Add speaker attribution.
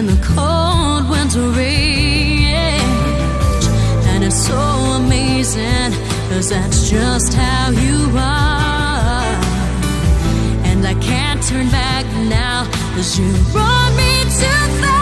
Speaker 1: when the cold winter rage. And it's so amazing, 'cause that's just how you are. And I can't turn back now, 'cause you brought me to that.